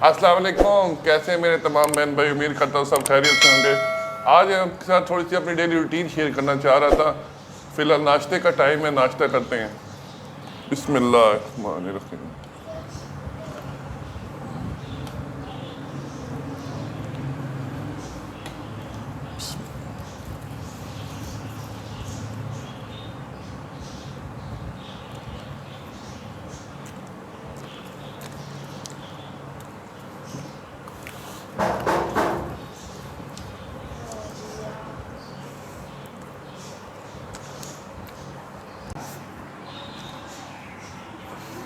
अस्सलाम वालेकुम, कैसे हैं मेरे तमाम बहन भाई। उम्मीद करता हूँ सब खैरियत से होंगे। आज आपके साथ थोड़ी सी अपनी डेली रूटीन शेयर करना चाह रहा था। फ़िलहाल नाश्ते का टाइम है, नाश्ता करते हैं। बिस्मिल्लाहिर्रहमानिर्रहीम।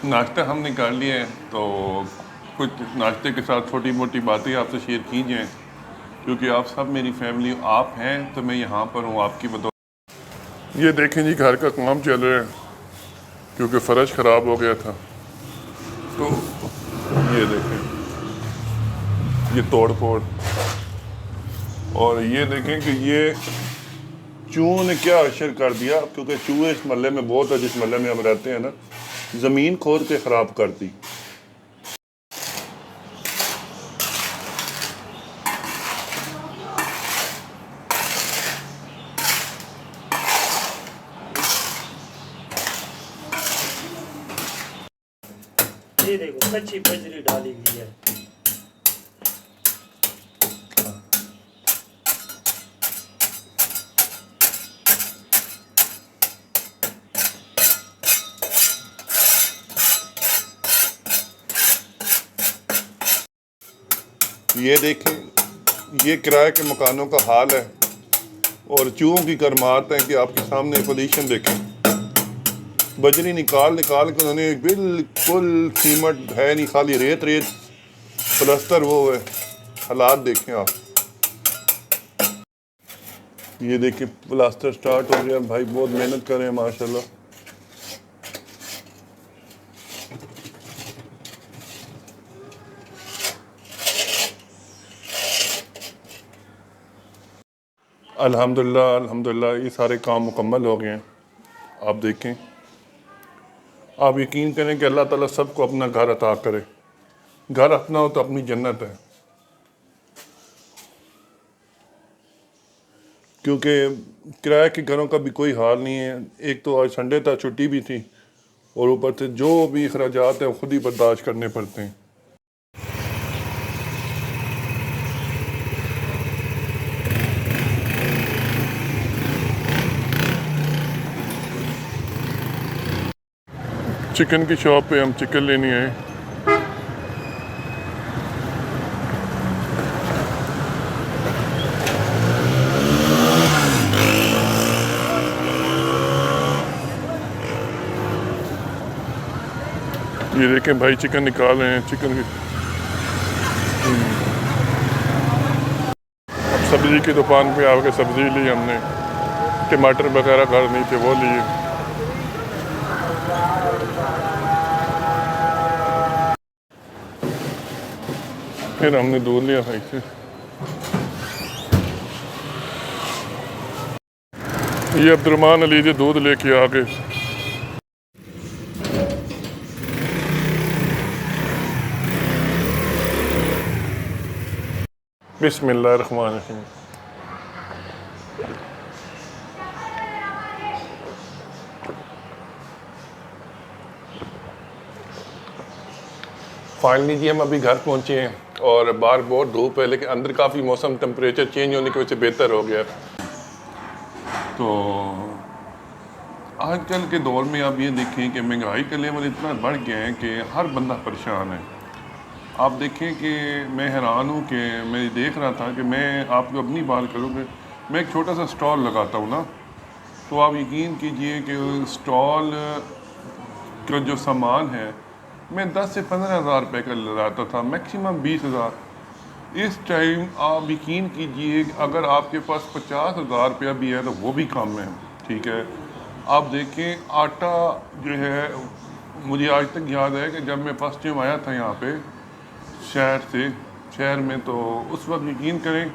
नाश्ता हमने कर लिया है, तो कुछ नाश्ते के साथ छोटी मोटी बातें आपसे शेयर की जाएँ, क्योंकि आप सब मेरी फैमिली आप हैं, तो मैं यहाँ पर हूँ आपकी बदौलत। ये देखें जी, घर का काम चल रहा है क्योंकि फ़र्श ख़राब हो गया था। तो ये देखें, ये तोड़ फोड़, और ये देखें कि ये चूहों ने क्या असर कर दिया, क्योंकि चूहे इस महल्ले में बहुत है, जिस महल्ले में हम रहते हैं ना, ज़मीन खोद के ख़राब कर दी। ये देखो कच्ची बजरी डाली हुई है। ये देखें, ये किराए के मकानों का हाल है, और चूहों की करमात है कि आपके सामने पोजीशन देखें। बजरी निकाल निकाल के उन्होंने बिल्कुल सीमेंट है नहीं, खाली रेत रेत प्लास्टर वो है। हालात देखें आप, ये देखें प्लास्टर स्टार्ट हो गया। भाई बहुत मेहनत कर रहे हैं माशाल्लाह। अल्हम्दुलिल्लाह अल्हम्दुलिल्लाह, ये सारे काम मुकम्मल हो गए हैं। आप देखें, आप यकीन करें कि अल्लाह ताला सबको अपना घर अता करे। घर अपना हो तो अपनी जन्नत है, क्योंकि किराए के घरों का भी कोई हाल नहीं है। एक तो आज संडे था, छुट्टी भी थी, और ऊपर से जो भी अखराजात हैं वो खुद ही बर्दाश्त करने पड़ते हैं। चिकन की शॉप पे हम चिकन लेने आए। ये देखें भाई, चिकन निकाल रहे हैं। चिकन की अब सब्ज़ी की दुकान पे आके सब्ज़ी ली हमने। टमाटर वगैरह घर नहीं थे, वो लिए। फिर हमने दूध लिया भाई से। ये अब्दुर्रहमान अली जी दूध लेके आ गए। बिस्मिल्लाहिर्रहमानिर्रहीम। फाइनली जी हम अभी घर पहुंचे हैं, और बाहर बहुत धूप है, लेकिन अंदर काफ़ी मौसम टेम्परेचर चेंज होने की वजह से बेहतर हो गया। तो आजकल के दौर में आप ये देखें कि महंगाई का लेवल इतना बढ़ गया है कि हर बंदा परेशान है। आप देखें कि मैं हैरान हूँ कि मैं देख रहा था कि मैं आपको अपनी बात करूँ कि मैं एक छोटा सा स्टॉल लगाता हूँ ना, तो आप यकीन कीजिए कि स्टॉल का जो सामान है, मैं 10 से 15 हज़ार रुपये का लगाता था, मैक्सिमम 20 हज़ार। इस टाइम आप यकीन कीजिए कि अगर आपके पास 50 हज़ार रुपया भी है तो वो भी कम है। ठीक है, आप देखें आटा जो है, मुझे आज तक याद है कि जब मैं फर्स्ट टाइम आया था यहाँ पे शहर में, तो उस वक्त यकीन करें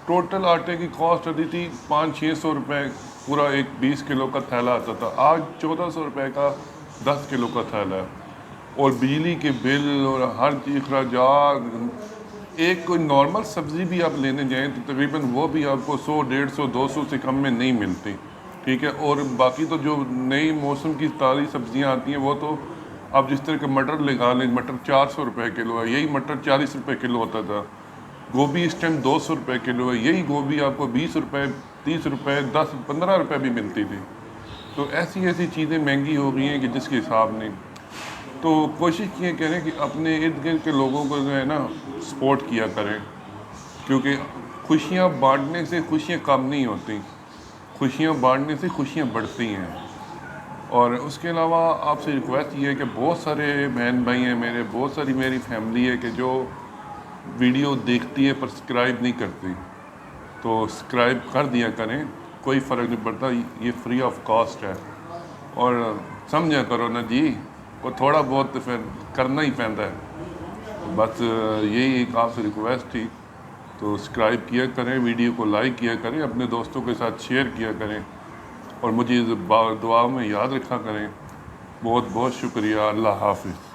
टोटल आटे की कॉस्ट आती थी 500-600 रुपये, पूरा एक 20 किलो का थैला आता था। आज 1400 रुपये का 10 किलो का थैला है। और बिजली के बिल और हर चीज़ अखराजात। एक कोई नॉर्मल सब्ज़ी भी आप लेने जाएं तो तकरीबन वो भी आपको 100, 150, 200 से कम में नहीं मिलती, ठीक है। और बाकी तो जो नई मौसम की ताज़ी सब्ज़ियां आती हैं वो तो आप जिस तरह का मटर लगा लें, मटर 400 रुपये किलो है, यही मटर 40 रुपये किलो होता था। गोभी इस टाइम 200 रुपये किलो है, यही गोभी आपको 20 रुपये, 30 रुपये, 10, 15 रुपये भी मिलती थी। तो ऐसी ऐसी चीज़ें महंगी हो गई हैं कि जिसके हिसाब नहीं। तो कोशिश ये करें कि अपने इर्द गिर्द के लोगों को जो है ना सपोर्ट किया करें, क्योंकि खुशियाँ बांटने से खुशियाँ कम नहीं होती, खुशियाँ बांटने से खुशियाँ बढ़ती हैं। और उसके अलावा आपसे रिक्वेस्ट ये है कि बहुत सारे बहन भाई हैं मेरे, बहुत सारी मेरी फैमिली है कि जो वीडियो देखती है पर सब्सक्राइब नहीं करती, तो सब्सक्राइब कर दिया करें, कोई फ़र्क नहीं पड़ता, ये फ्री ऑफ कॉस्ट है। और समझा करो ना जी, वो थोड़ा बहुत तो फिर करना ही पैंदा है। बस यही एक आपसे रिक्वेस्ट थी, तो सब्सक्राइब किया करें, वीडियो को लाइक किया करें, अपने दोस्तों के साथ शेयर किया करें और मुझे दुआ में याद रखा करें। बहुत बहुत शुक्रिया। अल्लाह हाफ़िज़।